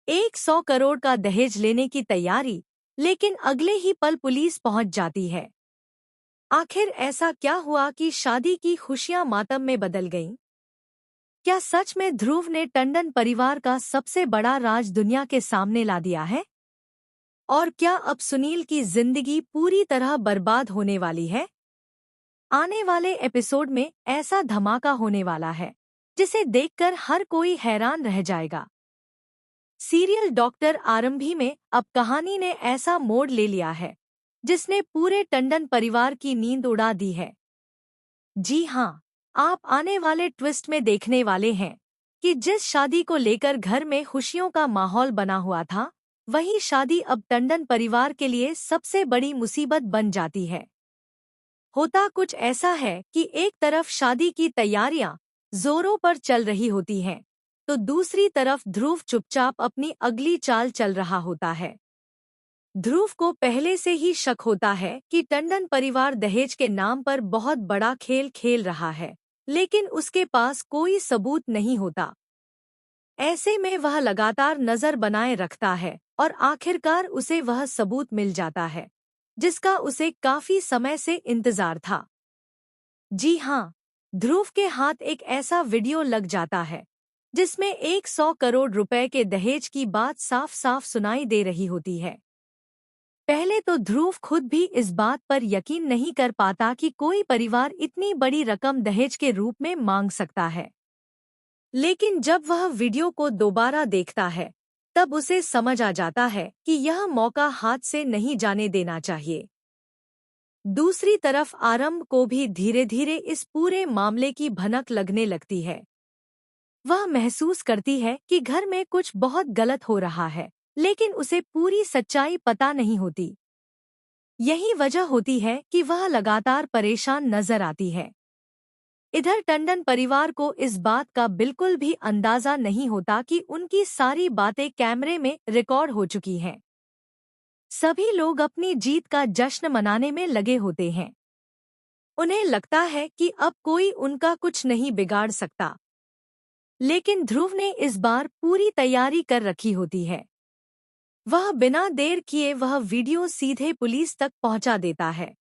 100 करोड़ का दहेज लेने की तैयारी, लेकिन अगले ही पल पुलिस पहुंच जाती है। आखिर ऐसा क्या हुआ कि शादी की खुशियां मातम में बदल गईं? क्या सच में ध्रुव ने टंडन परिवार का सबसे बड़ा राज दुनिया के सामने ला दिया है? और क्या अब सुनील की जिंदगी पूरी तरह बर्बाद होने वाली है? आने वाले एपिसोड में ऐसा धमाका होने वाला है जिसे देखकर हर कोई हैरान रह जाएगा। सीरियल डॉक्टर आरंभी में अब कहानी ने ऐसा मोड़ ले लिया है जिसने पूरे टंडन परिवार की नींद उड़ा दी है। जी हाँ, आप आने वाले ट्विस्ट में देखने वाले हैं कि जिस शादी को लेकर घर में खुशियों का माहौल बना हुआ था, वही शादी अब टंडन परिवार के लिए सबसे बड़ी मुसीबत बन जाती है। होता कुछ ऐसा है कि एक तरफ शादी की तैयारियां जोरों पर चल रही होती हैं, तो दूसरी तरफ ध्रुव चुपचाप अपनी अगली चाल चल रहा होता है। ध्रुव को पहले से ही शक होता है कि टंडन परिवार दहेज के नाम पर बहुत बड़ा खेल खेल रहा है, लेकिन उसके पास कोई सबूत नहीं होता। ऐसे में वह लगातार नजर बनाए रखता है और आखिरकार उसे वह सबूत मिल जाता है जिसका उसे काफी समय से इंतजार था। जी हाँ, ध्रुव के हाथ एक ऐसा वीडियो लग जाता है जिसमें 100 करोड़ रुपए के दहेज की बात साफ साफ सुनाई दे रही होती है। पहले तो ध्रुव खुद भी इस बात पर यकीन नहीं कर पाता कि कोई परिवार इतनी बड़ी रकम दहेज के रूप में मांग सकता है। लेकिन जब वह वीडियो को दोबारा देखता है, तब उसे समझ आ जाता है कि यह मौका हाथ से नहीं जाने देना चाहिए। दूसरी तरफ आरंभ को भी धीरे धीरे इस पूरे मामले की भनक लगने लगती है। वह महसूस करती है कि घर में कुछ बहुत गलत हो रहा है, लेकिन उसे पूरी सच्चाई पता नहीं होती। यही वजह होती है कि वह लगातार परेशान नजर आती है। इधर टंडन परिवार को इस बात का बिल्कुल भी अंदाजा नहीं होता कि उनकी सारी बातें कैमरे में रिकॉर्ड हो चुकी हैं। सभी लोग अपनी जीत का जश्न मनाने में लगे होते हैं। उन्हें लगता है कि अब कोई उनका कुछ नहीं बिगाड़ सकता। लेकिन ध्रुव ने इस बार पूरी तैयारी कर रखी होती है। वह बिना देर किए वह वीडियो सीधे पुलिस तक पहुंचा देता है।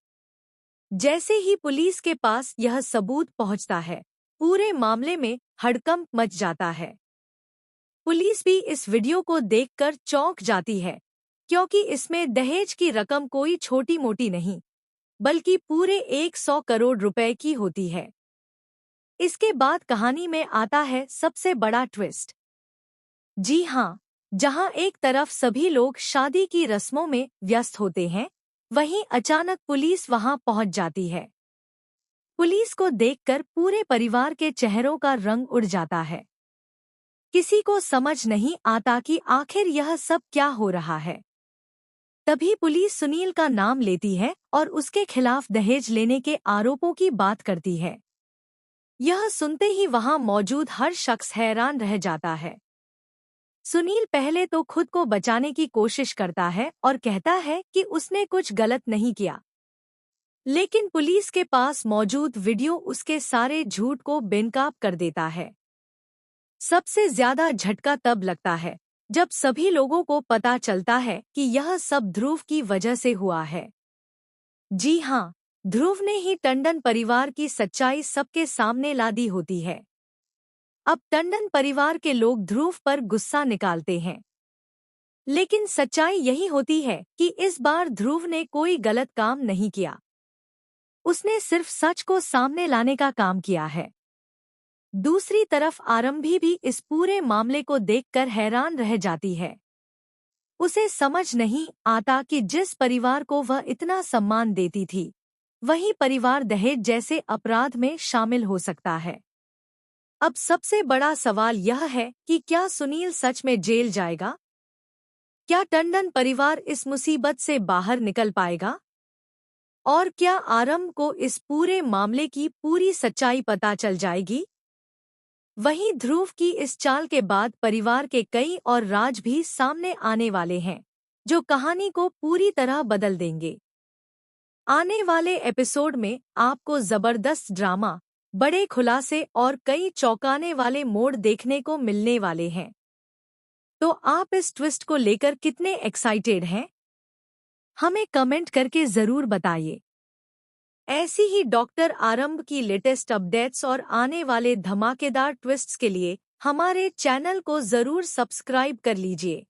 जैसे ही पुलिस के पास यह सबूत पहुंचता है, पूरे मामले में हड़कंप मच जाता है। पुलिस भी इस वीडियो को देखकर चौंक जाती है, क्योंकि इसमें दहेज की रकम कोई छोटी मोटी नहीं, बल्कि पूरे 100 करोड़ रुपए की होती है। इसके बाद कहानी में आता है सबसे बड़ा ट्विस्ट। जी हाँ, जहाँ एक तरफ सभी लोग शादी की रस्मों में व्यस्त होते हैं, वहीं अचानक पुलिस वहां पहुंच जाती है। पुलिस को देखकर पूरे परिवार के चेहरों का रंग उड़ जाता है। किसी को समझ नहीं आता कि आखिर यह सब क्या हो रहा है। तभी पुलिस सुनील का नाम लेती है और उसके खिलाफ दहेज लेने के आरोपों की बात करती है। यह सुनते ही वहां मौजूद हर शख्स हैरान रह जाता है। सुनील पहले तो खुद को बचाने की कोशिश करता है और कहता है कि उसने कुछ गलत नहीं किया। लेकिन पुलिस के पास मौजूद वीडियो उसके सारे झूठ को बेनकाब कर देता है। सबसे ज्यादा झटका तब लगता है जब सभी लोगों को पता चलता है कि यह सब ध्रुव की वजह से हुआ है। जी हाँ, ध्रुव ने ही टंडन परिवार की सच्चाई सबके सामने ला दी होती है। अब टंडन परिवार के लोग ध्रुव पर गुस्सा निकालते हैं, लेकिन सच्चाई यही होती है कि इस बार ध्रुव ने कोई गलत काम नहीं किया। उसने सिर्फ सच को सामने लाने का काम किया है। दूसरी तरफ आरंभी भी इस पूरे मामले को देखकर हैरान रह जाती है। उसे समझ नहीं आता कि जिस परिवार को वह इतना सम्मान देती थी, वही परिवार दहेज जैसे अपराध में शामिल हो सकता है। अब सबसे बड़ा सवाल यह है कि क्या सुनील सच में जेल जाएगा? क्या टंडन परिवार इस मुसीबत से बाहर निकल पाएगा? और क्या आरंभ को इस पूरे मामले की पूरी सच्चाई पता चल जाएगी? वहीं ध्रुव की इस चाल के बाद परिवार के कई और राज भी सामने आने वाले हैं, जो कहानी को पूरी तरह बदल देंगे। आने वाले एपिसोड में आपको जबरदस्त ड्रामा, बड़े खुलासे और कई चौंकाने वाले मोड़ देखने को मिलने वाले हैं। तो आप इस ट्विस्ट को लेकर कितने एक्साइटेड हैं? हमें कमेंट करके जरूर बताइए। ऐसी ही डॉक्टर आरंभ की लेटेस्ट अपडेट्स और आने वाले धमाकेदार ट्विस्ट्स के लिए हमारे चैनल को जरूर सब्सक्राइब कर लीजिए।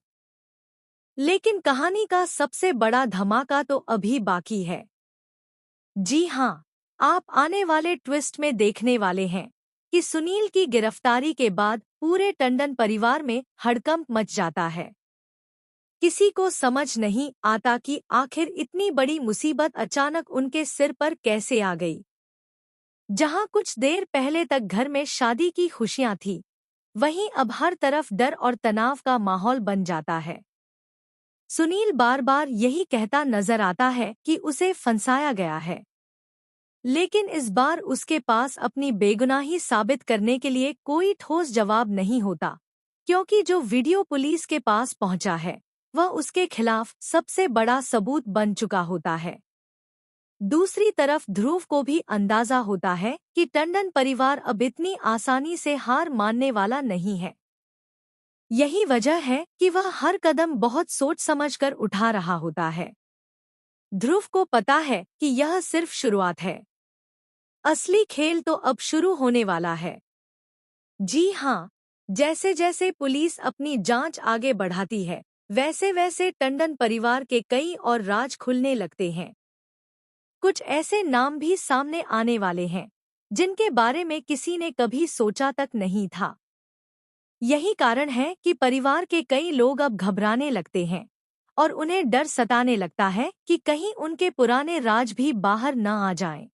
लेकिन कहानी का सबसे बड़ा धमाका तो अभी बाकी है। जी हाँ, आप आने वाले ट्विस्ट में देखने वाले हैं कि सुनील की गिरफ्तारी के बाद पूरे टंडन परिवार में हड़कंप मच जाता है। किसी को समझ नहीं आता कि आखिर इतनी बड़ी मुसीबत अचानक उनके सिर पर कैसे आ गई। जहां कुछ देर पहले तक घर में शादी की खुशियां थी, वहीं अब हर तरफ डर और तनाव का माहौल बन जाता है। सुनील बार बार यही कहता नजर आता है कि उसे फंसाया गया है, लेकिन इस बार उसके पास अपनी बेगुनाही साबित करने के लिए कोई ठोस जवाब नहीं होता, क्योंकि जो वीडियो पुलिस के पास पहुंचा है वह उसके खिलाफ सबसे बड़ा सबूत बन चुका होता है। दूसरी तरफ ध्रुव को भी अंदाजा होता है कि टंडन परिवार अब इतनी आसानी से हार मानने वाला नहीं है। यही वजह है कि वह हर कदम बहुत सोच समझकर उठा रहा होता है। ध्रुव को पता है कि यह सिर्फ शुरुआत है, असली खेल तो अब शुरू होने वाला है। जी हाँ, जैसे जैसे पुलिस अपनी जांच आगे बढ़ाती है, वैसे वैसे टंडन परिवार के कई और राज खुलने लगते हैं। कुछ ऐसे नाम भी सामने आने वाले हैं जिनके बारे में किसी ने कभी सोचा तक नहीं था। यही कारण है कि परिवार के कई लोग अब घबराने लगते हैं और उन्हें डर सताने लगता है कि कहीं उनके पुराने राज भी बाहर न आ जाएं।